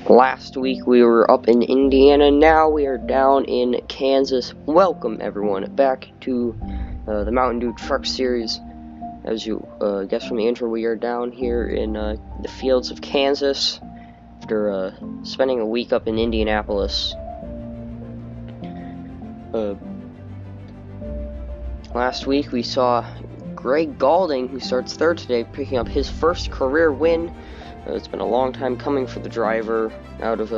Last week we were up in Indiana, now we are down in Kansas. Welcome everyone back to the Mountain Dew Truck Series. As you guessed from the intro, we are down here in the fields of Kansas after spending a week up in Indianapolis. Last week we saw Gray Gaulding, who starts third today, picking up his first career win. It's been a long time coming for the driver out of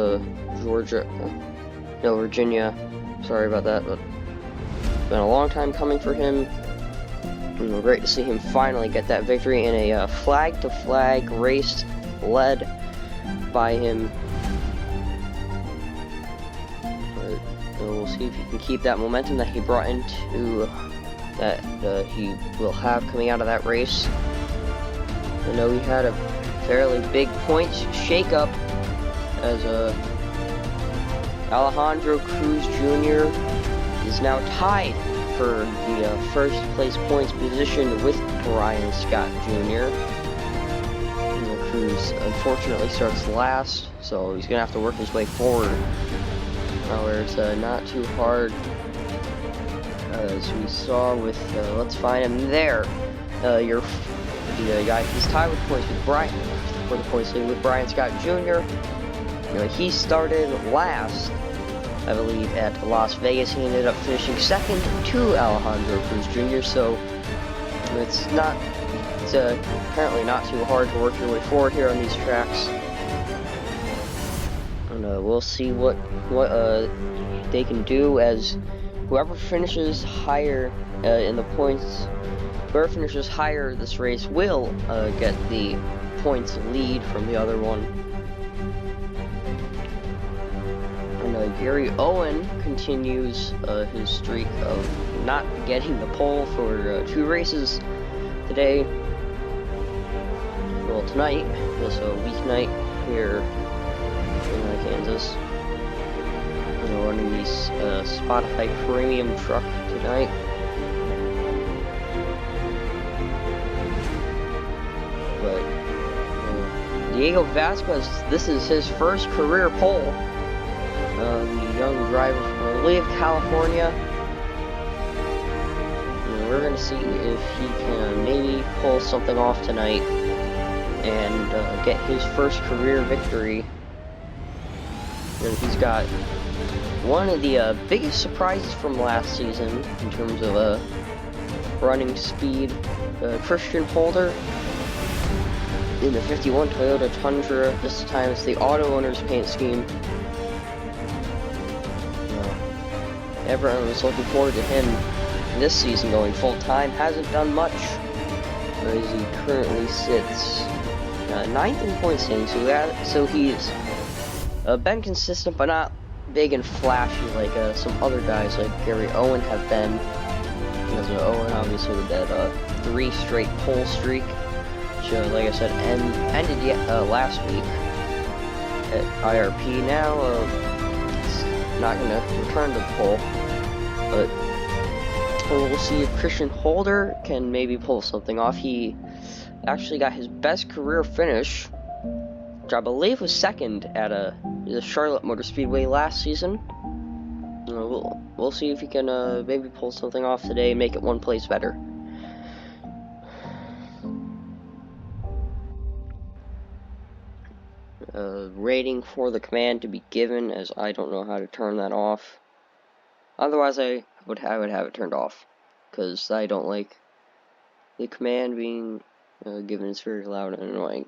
Virginia. Sorry about that, but it's been a long time coming for him. And great to see him finally get that victory in a flag-to-flag race led by him. But we'll see if he can keep that momentum that he brought into that he will have coming out of that race. I know he had a fairly big points shakeup as Alejandro Cruz Jr. is now tied for the first place points position with Brian Scott Jr. Cruz unfortunately starts last, so he's gonna have to work his way forward. However, it's not too hard, as we saw with let's find him there. The guy he's tied with points with Brian for the points lead with Brian Scott Jr. He started last, I believe, at Las Vegas. He ended up finishing second to Alejandro Cruz Jr. So it's apparently not too hard to work your way forward here on these tracks. And we'll see what they can do, as whoever finishes higher in the points. Whoever finishes higher this race will get the points lead from the other one. And Gary Owen continues his streak of not getting the pole for 2 races today. Well, tonight, this weeknight here in Kansas. We're running the Spotify Premium truck tonight. Diego Vasquez, this is his first career pole. The young driver from, I believe, California. And we're going to see if he can maybe pull something off tonight and get his first career victory. And he's got one of the biggest surprises from last season in terms of running speed, Christian Holder. In the 51 Toyota Tundra, this time it's the auto owner's paint scheme. Everyone was looking forward to him this season going full-time. Hasn't done much, as he currently sits 9th in point standings. So he's been consistent, but not big and flashy like some other guys like Gary Owen have been. Because Owen obviously with that 3 straight pole streak. Like I said, ended last week at IRP. Now it's not going to return to the pole, but we'll see if Christian Holder can maybe pull something off. He actually got his best career finish, which I believe was second at the Charlotte Motor Speedway last season. We'll see if he can maybe pull something off today and make it one place better. Rating for the command to be given, as I don't know how to turn that off. Otherwise, I would have it turned off, because I don't like the command being given. It's very loud and annoying.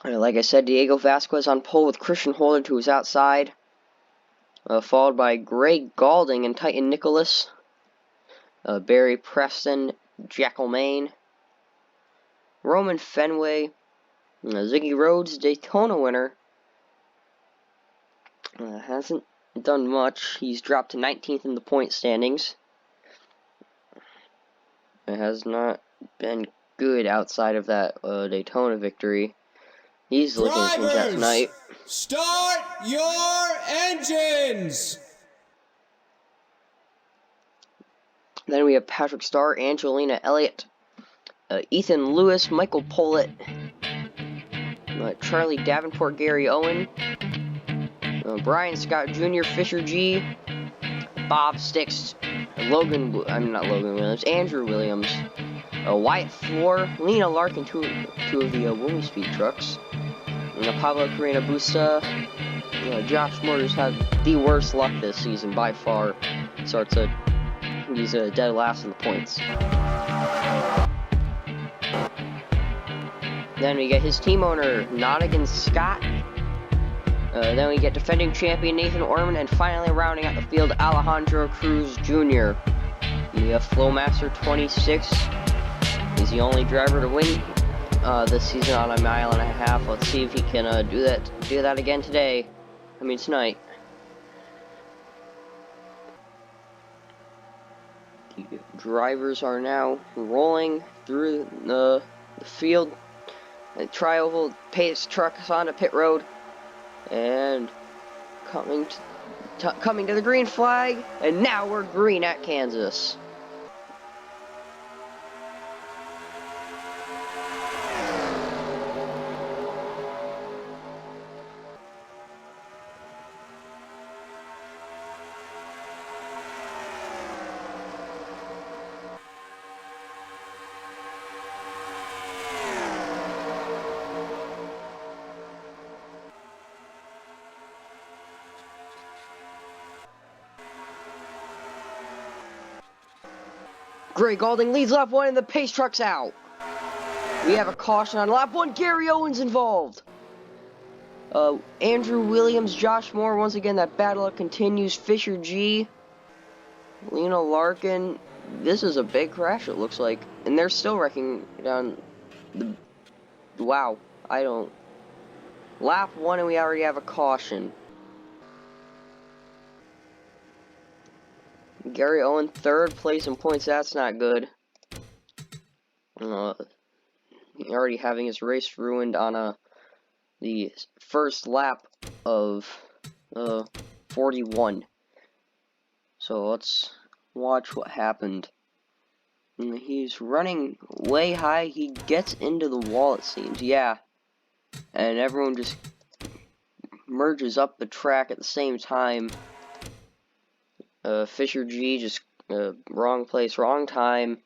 Like I said, Diego Vasquez on pole with Christian Holder to his outside, followed by Gray Gaulding and Titan Nicholas, Barry Preston, Jackal Maine, Roman Fenway, Ziggy Rhodes, Daytona winner. Hasn't done much. He's dropped to 19th in the point standings. It has not been good outside of that Daytona victory. He's looking to change that tonight. Start your engines! Then we have Patrick Starr, Angelina Elliott, Ethan Lewis, Michael Pollitt, Charlie Davenport, Gary Owen, Brian Scott Jr., Fisher G, Bob Sticks, Andrew Williams, Wyatt Floor, Lena Larkin, two of the Woolly Speed trucks, Pablo Carrera Busta, Josh Moore's had the worst luck this season by far. He's dead last in the points. Then we get his team owner, Nottingham Scott. Then we get defending champion Nathan Orman, and finally rounding out the field, Alejandro Cruz Jr. The Flowmaster 26 is the only driver to win this season on a mile and a half. Let's see if he can do that again tonight. The drivers are now rolling through the field. The tri-oval pace trucks onto pit road. And coming to the green flag, and now we're green at Kansas. Gray Gaulding leads lap 1 and the pace truck's out. We have a caution on lap 1. Gary Owens involved. Andrew Williams, Josh Moore, once again that battle continues. Fisher G, Lena Larkin. This is a big crash, it looks like. And they're still wrecking down the... Wow, Lap 1 and we already have a caution. Gary Owen, 3rd place in points. That's not good. Already having his race ruined on the first lap of 41. So let's watch what happened. He's running way high. He gets into the wall, it seems. Yeah. And everyone just merges up the track at the same time. Fisher G just wrong place, wrong time.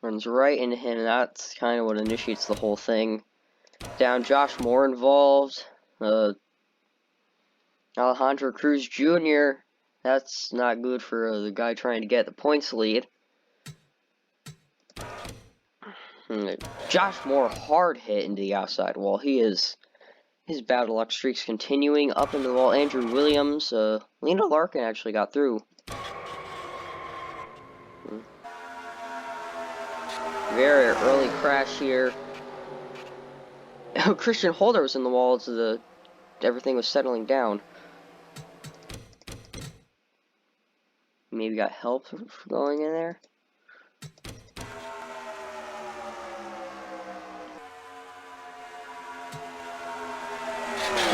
Runs right into him, and that's kind of what initiates the whole thing. Down Josh Moore involved. Alejandro Cruz Jr. That's not good for the guy trying to get the points lead. Josh Moore hard hit into the outside wall. His bad luck streak's continuing up into the wall. Andrew Williams, Lena Larkin actually got through. Very early crash here. Christian Holder was in the wall as everything was settling down. Maybe got help for going in there.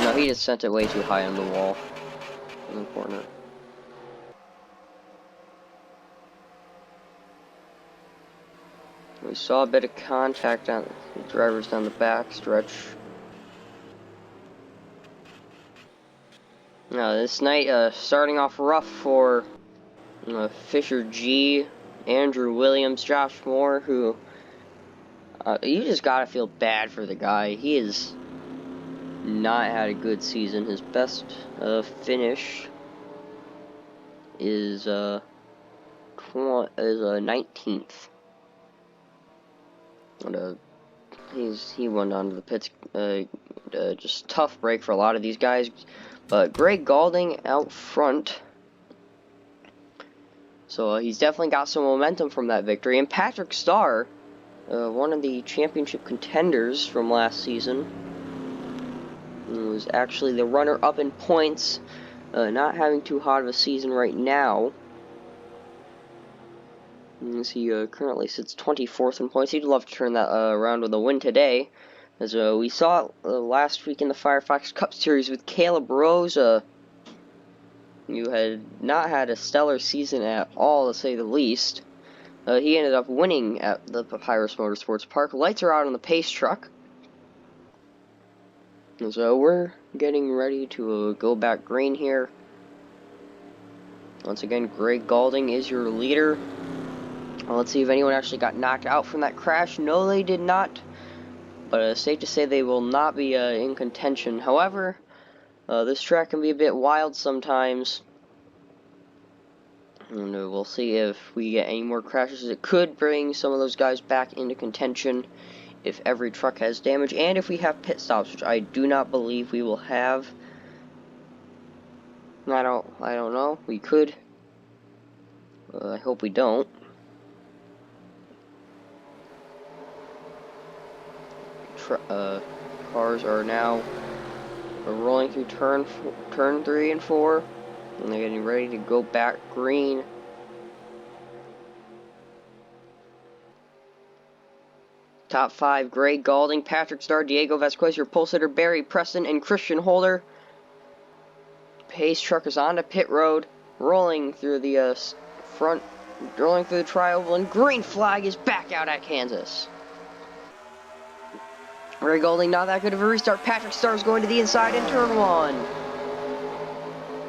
No, he just sent it way too high on the wall in the corner. We saw a bit of contact on the drivers down the back stretch. Now this night, starting off rough for Fisher G, Andrew Williams, Josh Moore, who you just gotta feel bad for the guy. He has not had a good season. His best finish is 19th. And, he went on to the pits. Just tough break for a lot of these guys. But Gray Gaulding out front. So he's definitely got some momentum from that victory. And Patrick Starr, one of the championship contenders from last season, was actually the runner-up in points. Not having too hot of a season right now. As he currently sits 24th in points. He'd love to turn that around with a win today. As we saw last week in the Firefox Cup Series with Caleb Rose, who had not had a stellar season at all, to say the least. He ended up winning at the Papyrus Motorsports Park. Lights are out on the pace truck. And so we're getting ready to go back green here. Once again, Gray Gaulding is your leader. Let's see if anyone actually got knocked out from that crash. No, they did not. But it's safe to say they will not be in contention. However, this track can be a bit wild sometimes. And we'll see if we get any more crashes. It could bring some of those guys back into contention if every truck has damage, and if we have pit stops, which I do not believe we will have. I don't know. We could. I hope we don't. Cars are now rolling through turn 3 and 4, and they're getting ready to go back green. Top 5, Gray Gaulding, Patrick Starr, Diego Vasquez, your pole sitter, Barry Preston, and Christian Holder. Pace truck is onto pit road, rolling through the rolling through the tri-oval, and green flag is back out at Kansas. Gray Gaulding, not that good of a restart. Patrick Starr is going to the inside in turn 1.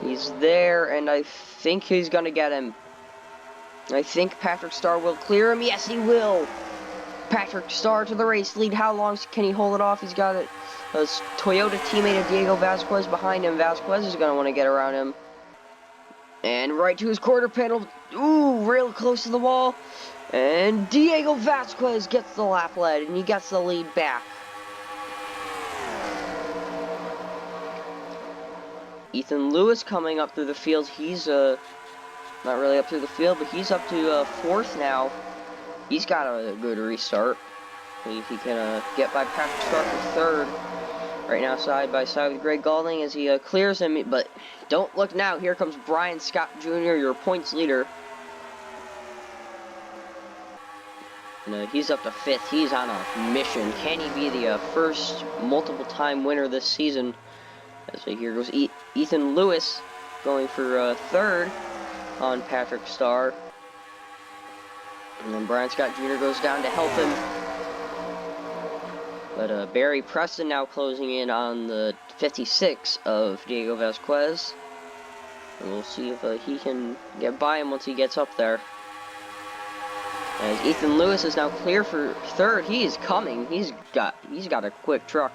He's there, and I think he's going to get him. I think Patrick Starr will clear him. Yes, he will. Patrick Starr to the race lead. How long can he hold it off? He's got a Toyota teammate of Diego Vasquez behind him. Vasquez is going to want to get around him. And right to his quarter panel. Ooh, real close to the wall. And Diego Vasquez gets the lap lead, and he gets the lead back. Ethan Lewis coming up through the field. He's not really up through the field, but he's up to 4th now. He's got a good restart. If he can get by Patrick Starr for 3rd. Right now, side by side with Gray Gaulding as he clears him. But don't look now. Here comes Brian Scott Jr., your points leader. And he's up to 5th. He's on a mission. Can he be the first multiple-time winner this season? As here goes Ethan Lewis going for 3rd on Patrick Starr. And then Brian Scott Jr. goes down to help him. But Barry Preston now closing in on the 56 of Diego Vasquez. And we'll see if he can get by him once he gets up there. As Ethan Lewis is now clear for 3rd. He is coming. He's got a quick truck.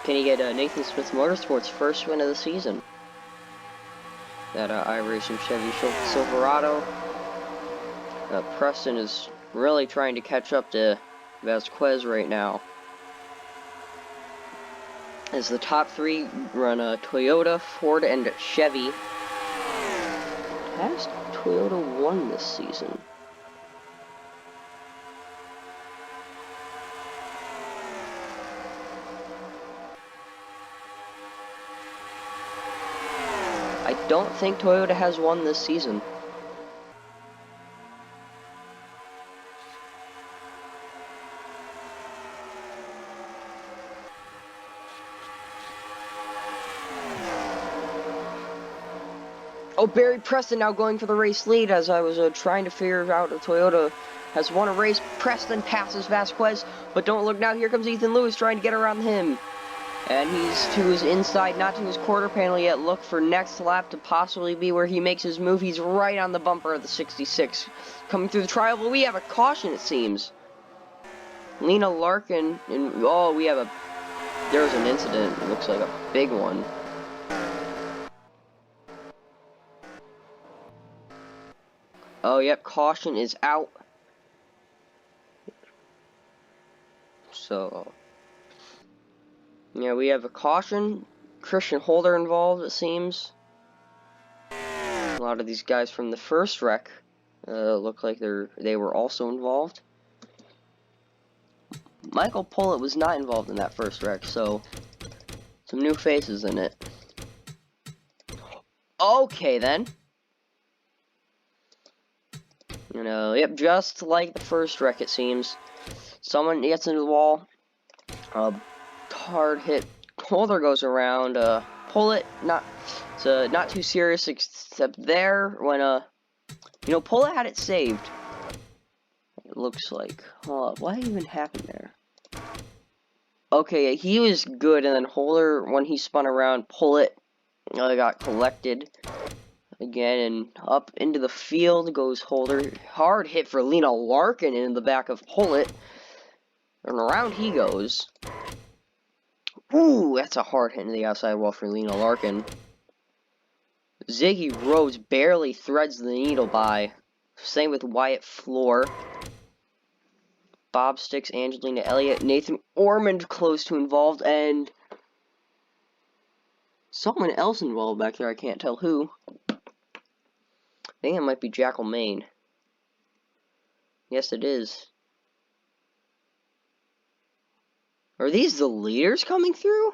Can he get Nathan Smith Motorsports' first win of the season? That iRacing Chevy Silverado. Preston is really trying to catch up to Vasquez right now. As the top 3 run Toyota, Ford, and Chevy. Has Toyota won this season? I don't think Toyota has won this season. Oh, Barry Preston now going for the race lead as I was trying to figure out if Toyota has won a race. Preston passes Vasquez, but don't look now. Here comes Ethan Lewis trying to get around him. And he's to his inside, not to his quarter panel yet. Look for next lap to possibly be where he makes his move. He's right on the bumper of the 66. Coming through the tri-oval, we have a caution, it seems. Lena Larkin, and oh, there's an incident. It looks like a big one. Oh, yep, caution is out. So, yeah, we have a caution. Christian Holder involved, it seems. A lot of these guys from the first wreck look like they were also involved. Michael Pollitt was not involved in that first wreck, so some new faces in it. Okay, then. Yep, just like the first wreck, it seems. Someone gets into the wall. Hard hit. Holder goes around. Pull it. Not too serious, except there when You know, Pullet had it saved. It looks like. Oh, what even happened there? Okay, he was good, and then Holder, when he spun around, Pullet got collected again, and up into the field goes Holder. Hard hit for Lena Larkin in the back of Pullet. And around he goes. Ooh, that's a hard hit in the outside wall for Lena Larkin. Ziggy Rhodes barely threads the needle by. Same with Wyatt Floor. Bob Sticks, Angelina Elliott, Nathan Ormond close to involved, and someone else involved back there. I can't tell who. I think it might be Jackal Maine. Yes, it is. Are these the leaders coming through?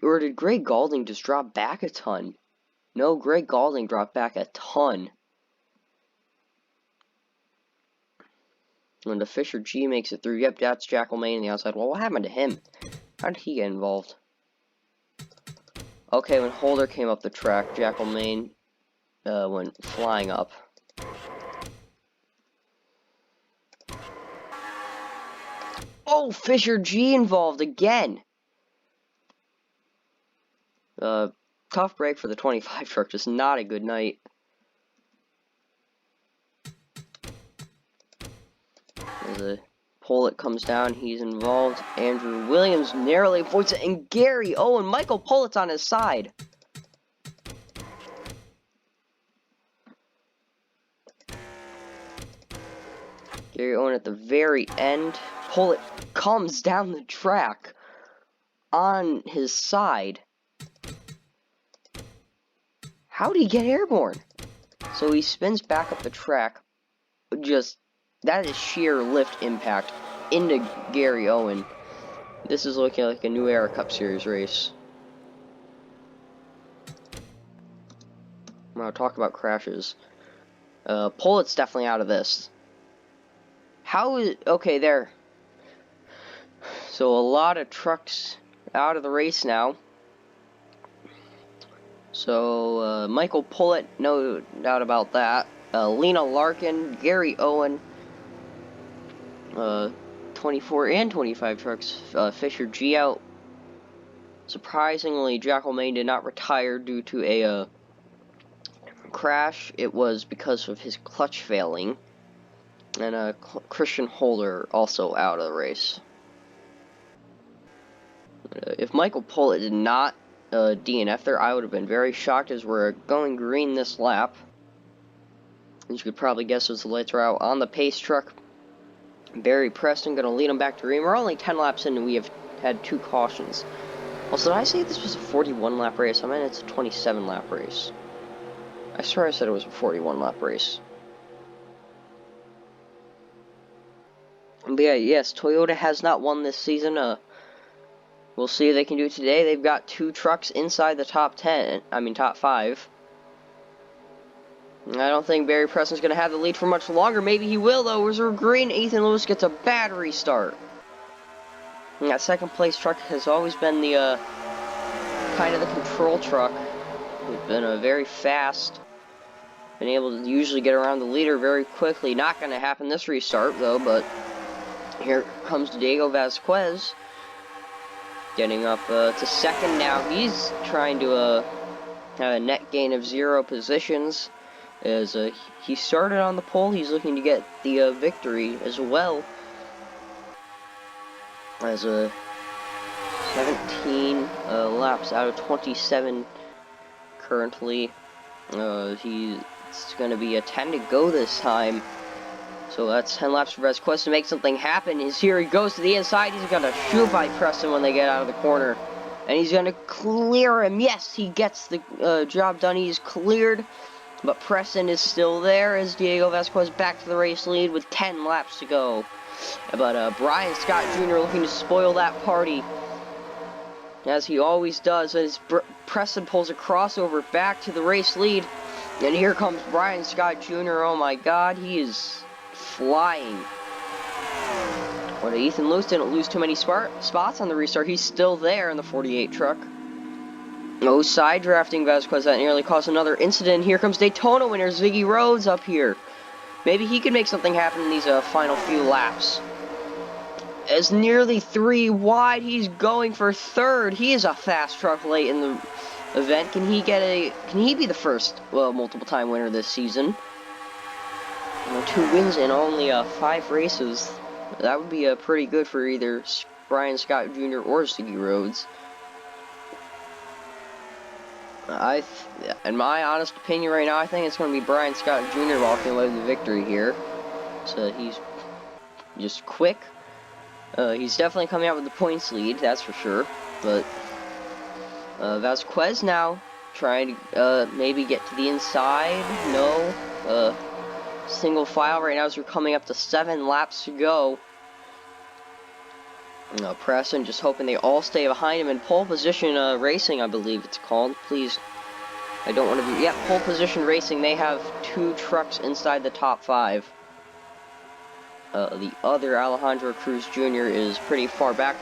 Or did Gray Gaulding just drop back a ton? No, Gray Gaulding dropped back a ton. When the Fisher G makes it through, yep, that's Jackal Maine on the outside. Well, what happened to him? How did he get involved? Okay, when Holder came up the track, Jackal Maine went flying up. Oh, Fisher G involved again! Tough break for the 25 truck, just not a good night. As a Pullet comes down, he's involved. Andrew Williams narrowly avoids it, and Gary Owen, Michael Pullet's on his side. Gary Owen at the very end. Pullet comes down the track on his side. How did he get airborne? So he spins back up the track. Just, that is sheer lift impact into Gary Owen. This is looking like a New Era Cup Series race. I'm gonna talk about crashes. Pullet's definitely out of this. How is, okay, there. So a lot of trucks out of the race now. So, Michael Pullet, no doubt about that. Lena Larkin, Gary Owen, 24 and 25 trucks, Fisher G out. Surprisingly, Jackal Maine did not retire due to a crash. It was because of his clutch failing. And Christian Holder also out of the race. If Michael Pullet did not DNF there, I would have been very shocked, as we're going green this lap. As you could probably guess, as the lights are out on the pace truck. Barry Preston going to lead him back to green. We're only 10 laps in and we have had 2 cautions. Also, did I say this was a 41 lap race? I mean, it's a 27 lap race. I swear I said it was a 41 lap race. But yeah, yes, Toyota has not won this season. We'll see if they can do it today. They've got 2 trucks inside the top 10. I mean, top 5. I don't think Barry Preston's going to have the lead for much longer. Maybe he will, though. Reserve green. Ethan Lewis gets a bad restart. And that second place truck has always been the kind of the control truck. It's been very fast. Been able to usually get around the leader very quickly. Not going to happen this restart, though, but here comes Diego Vasquez. Getting up to second now. He's trying to have a net gain of 0 positions. As he started on the pole, he's looking to get the victory as well. As 17 laps out of 27 currently. He's going to be a 10 to go this time. So that's 10 laps for Vasquez to make something happen. Here he goes to the inside. He's going to shoot by Preston when they get out of the corner. And he's going to clear him. Yes, he gets the job done. He's cleared. But Preston is still there as Diego Vasquez back to the race lead with 10 laps to go. But Brian Scott Jr. looking to spoil that party, as he always does, as Preston pulls a crossover back to the race lead. And here comes Brian Scott Jr. Oh my god, he is flying. Well, Ethan Lewis didn't lose too many spots on the restart. He's still there in the 48 truck. No side drafting Vasquez. That nearly caused another incident. Here comes Daytona winner Ziggy Rhodes up here. Maybe he can make something happen in these final few laps. As nearly 3 wide, he's going for third. He is a fast truck late in the event. Can he be the first, multiple time winner this season? 2 wins in only 5 races. That would be pretty good for either Brian Scott Jr. or Ziggy Rhodes. In my honest opinion right now, I think it's going to be Brian Scott Jr. walking away with the victory here. So he's just quick. He's definitely coming out with the points lead, that's for sure. But Vasquez now trying to maybe get to the inside. No. Single file right now as we're coming up to 7 laps to go. Preston just hoping they all stay behind him in pole position racing, I believe it's called. Please, I don't want to be... Yeah, pole position racing. They have 2 trucks inside the top 5. The other, Alejandro Cruz Jr., is pretty far back.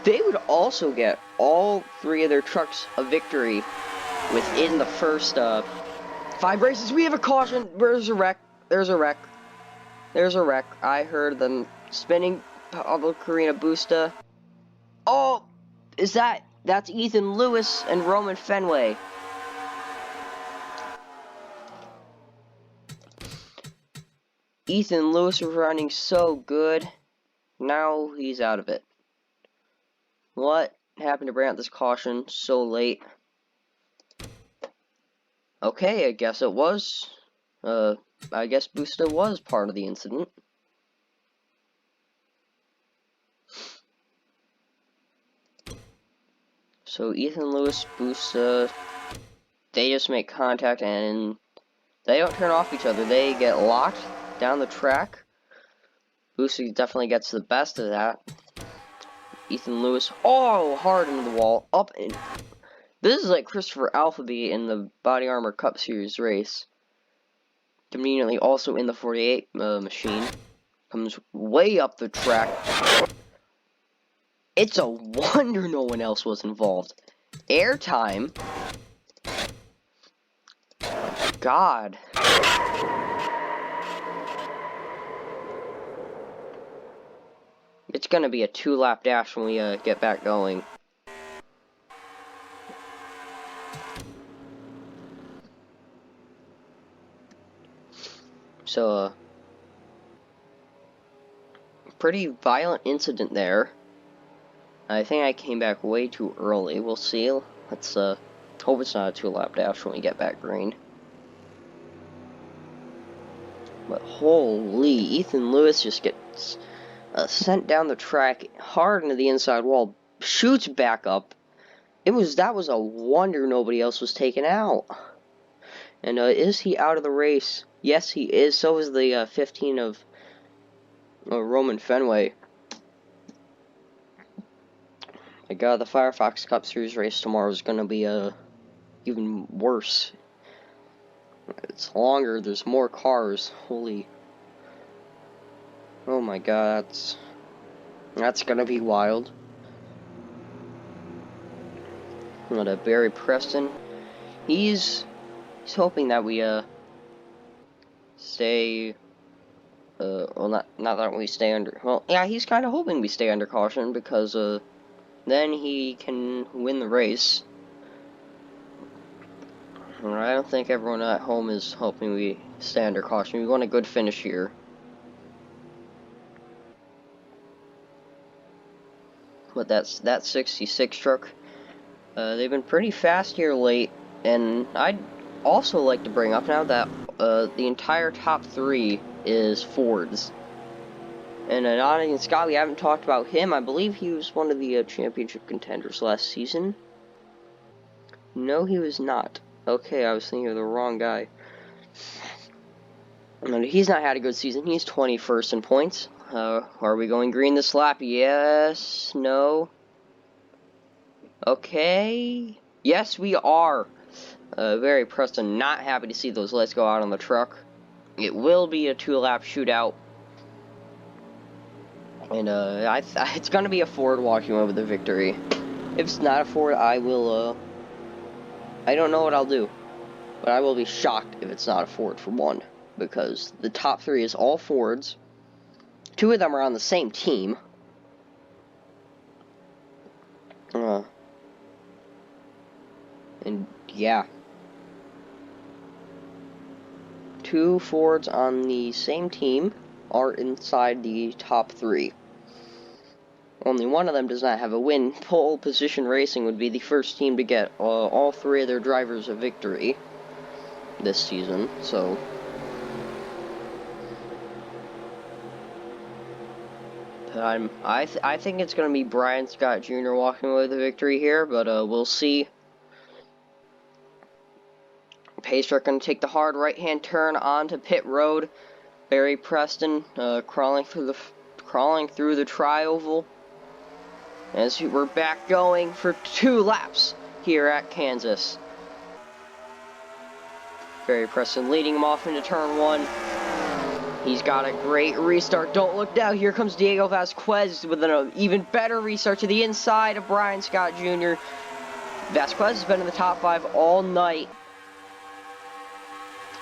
They would also get all 3 of their trucks a victory within the first 5 races. We have a caution. There's a wreck. There's a wreck. There's a wreck. I heard them spinning. Pablo Carrera Busta. Oh, that's Ethan Lewis and Roman Fenway. Ethan Lewis was running so good. Now he's out of it. What happened to bring out this caution so late? Okay, I guess it was. I guess Busta was part of the incident. So Ethan Lewis, Busta, they just make contact and they don't turn off each other. They get locked down the track. Busta definitely gets the best of that. Ethan Lewis, hard into the wall, up in. This is like Christopher Alphaby in the Body Armor Cup Series race. Conveniently also in the 48 machine. Comes way up the track. It's a wonder no one else was involved. Airtime. God. It's gonna be a 2-lap dash when we get back going. So, pretty violent incident there. I think I came back way too early. We'll see. Let's hope it's not a 2-lap dash when we get back green. But holy, Ethan Lewis just gets sent down the track hard into the inside wall, shoots back up. That was a wonder nobody else was taken out. And is he out of the race? Yes, he is. So is the 15 of Roman Fenway. My God, the Firefox Cup Series race tomorrow is going to be even worse. It's longer. There's more cars. Holy. Oh my God, that's going to be wild. What Barry Preston. He's hoping that we stay. Well, not that we stay under. Well, yeah, he's kind of hoping we stay under caution because then he can win the race. I don't think everyone at home is hoping we stay under caution. We want a good finish here. But that 66 truck, they've been pretty fast here late, and I'd also like to bring up now that the entire top 3 is Fords. And Nottingham Scott, we haven't talked about him. I believe he was one of the championship contenders last season. No, he was not. Okay, I was thinking of the wrong guy. And he's not had a good season. He's 21st in points. Are we going green this lap? Yes. No. Okay. Yes, we are. Very Preston, not happy to see those lights go out on the truck. It will be a 2-lap shootout. And it's gonna be a Ford walking away with the victory. If it's not a Ford, I will I don't know what I'll do, but I will be shocked if it's not a Ford for one, because the top 3 is all Fords. 2 of them are on the same team. And yeah. 2 Fords on the same team are inside the top 3. Only one of them does not have a win. Pole Position Racing would be the first team to get all 3 of their drivers a victory this season, so... I think it's going to be Brian Scott Jr. walking away with the victory here, but we'll see. Pace truck going to take the hard right-hand turn onto pit road. Barry Preston crawling through the tri-oval. As we're back going for 2 laps here at Kansas. Barry Preston leading him off into turn 1. He's got a great restart. Don't look down. Here comes Diego Vasquez with an even better restart to the inside of Brian Scott Jr. Vasquez has been in the top 5 all night.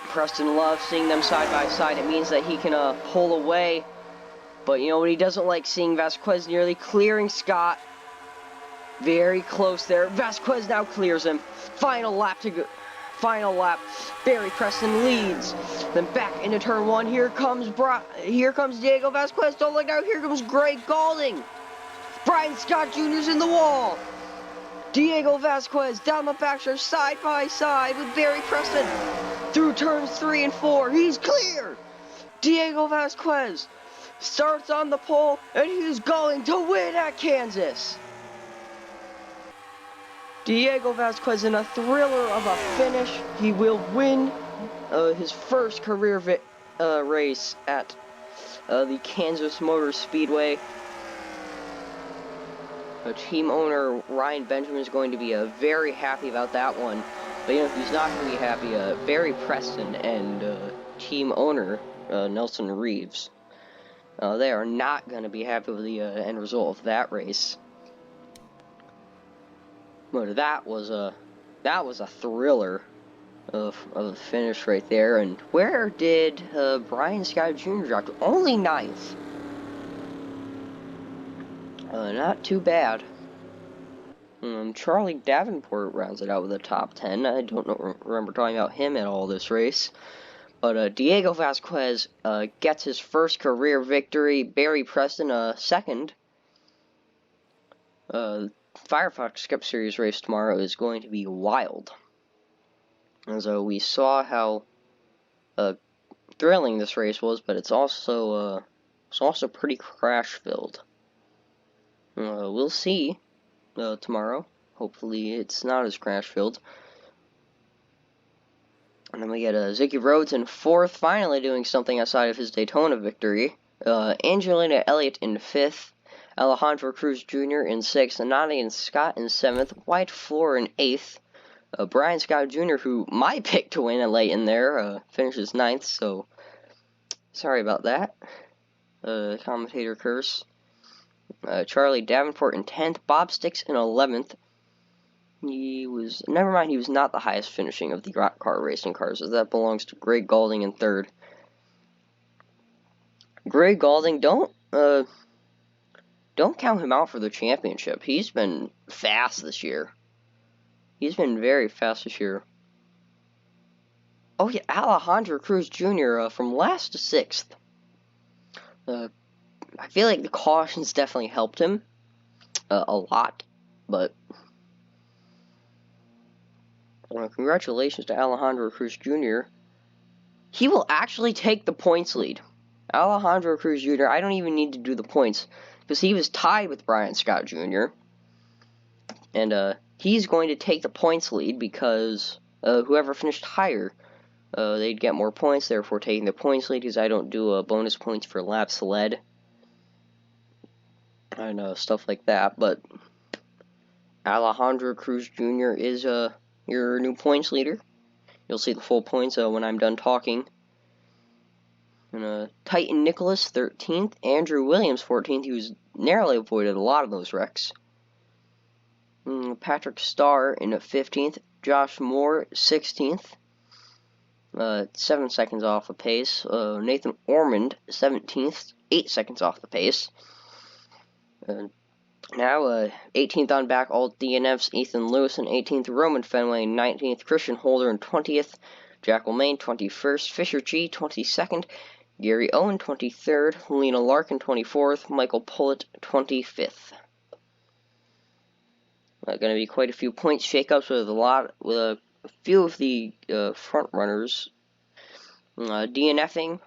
Preston loves seeing them side by side. It means that he can pull away. But you know what he doesn't like? Seeing Vasquez nearly clearing Scott. Very close there. Vasquez now clears him. Final lap to go. Final lap. Barry Preston leads. Then back into turn 1. Here comes Diego Vasquez. Don't look out. Here comes Gray Gaulding. Brian Scott Jr.'s in the wall. Diego Vasquez down the backstretch side by side with Barry Preston. Through turns 3 and 4. He's clear. Diego Vasquez starts on the pole, and he's going to win at Kansas. Diego Vasquez in a thriller of a finish. He will win his first career race at the Kansas Motor Speedway. Team owner Ryan Benjamin is going to be very happy about that one. But you know, he's not going to be happy. Barry Preston and team owner Nelson Reeves, they are not going to be happy with the end result of that race. But that was a thriller of a finish right there. And where did Brian Scott Jr. drop to? Only 9th. Not too bad. Charlie Davenport rounds it out with a top 10. I don't remember talking about him at all this race. But Diego Vasquez gets his first career victory. Barry Preston second. Firefox Cup Series race tomorrow is going to be wild. As we saw how thrilling this race was, but it's also pretty crash filled. We'll see tomorrow. Hopefully it's not as crash filled. And then we get Ziggy Rhodes in 4th, finally doing something outside of his Daytona victory. Angelina Elliott in 5th. Alejandro Cruz Jr. in 6th. And Nottingham Scott in 7th. White Floor in 8th. Brian Scott Jr., who my pick to win late in there, finishes 9th. So, sorry about that. Commentator curse. Charlie Davenport in 10th. Bob Sticks in 11th. He was not the highest finishing of the rock car racing cars, as that belongs to Gray Gaulding in 3rd. Gray Gaulding, don't count him out for the championship. He's been fast this year. He's been very fast this year. Oh yeah, Alejandro Cruz Jr. From last to 6th. I feel like the cautions definitely helped him a lot, but congratulations to Alejandro Cruz Jr. He will actually take the points lead. Alejandro Cruz Jr., I don't even need to do the points, because he was tied with Brian Scott Jr., and he's going to take the points lead because whoever finished higher, they'd get more points, therefore taking the points lead, because I don't do bonus points for laps led. I know, stuff like that, but Alejandro Cruz Jr. is your new points leader. You'll see the full points when I'm done talking. And Titan Nicholas, 13th. Andrew Williams, 14th. He was narrowly avoided a lot of those wrecks. Patrick Starr in 15th. Josh Moore, 16th. 7 seconds off the pace. Nathan Ormond, 17th, 8 seconds off the pace. Now, 18th on back, all DNFs, Ethan Lewis in 18th, Roman Fenway 19th, Christian Holder in 20th, Jack LeMaine 21st, Fisher G 22nd, Gary Owen 23rd, Lena Larkin 24th, Michael Pullet 25th. Going to be quite a few point shakeups with a few of the front runners DNFing.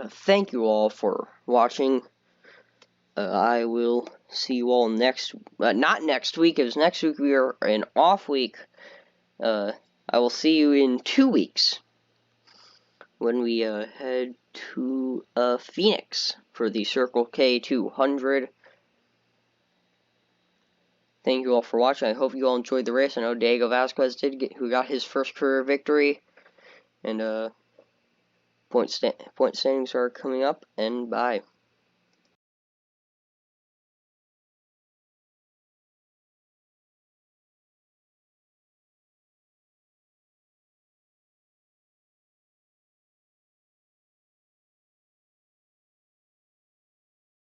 Thank you all for watching. I will see you all not next week, because next week we are an off week. I will see you in 2 weeks when we head to Phoenix for the Circle K 200. Thank you all for watching. I hope you all enjoyed the race. I know Diego Vasquez who got his first career victory. And point standings are coming up, and bye.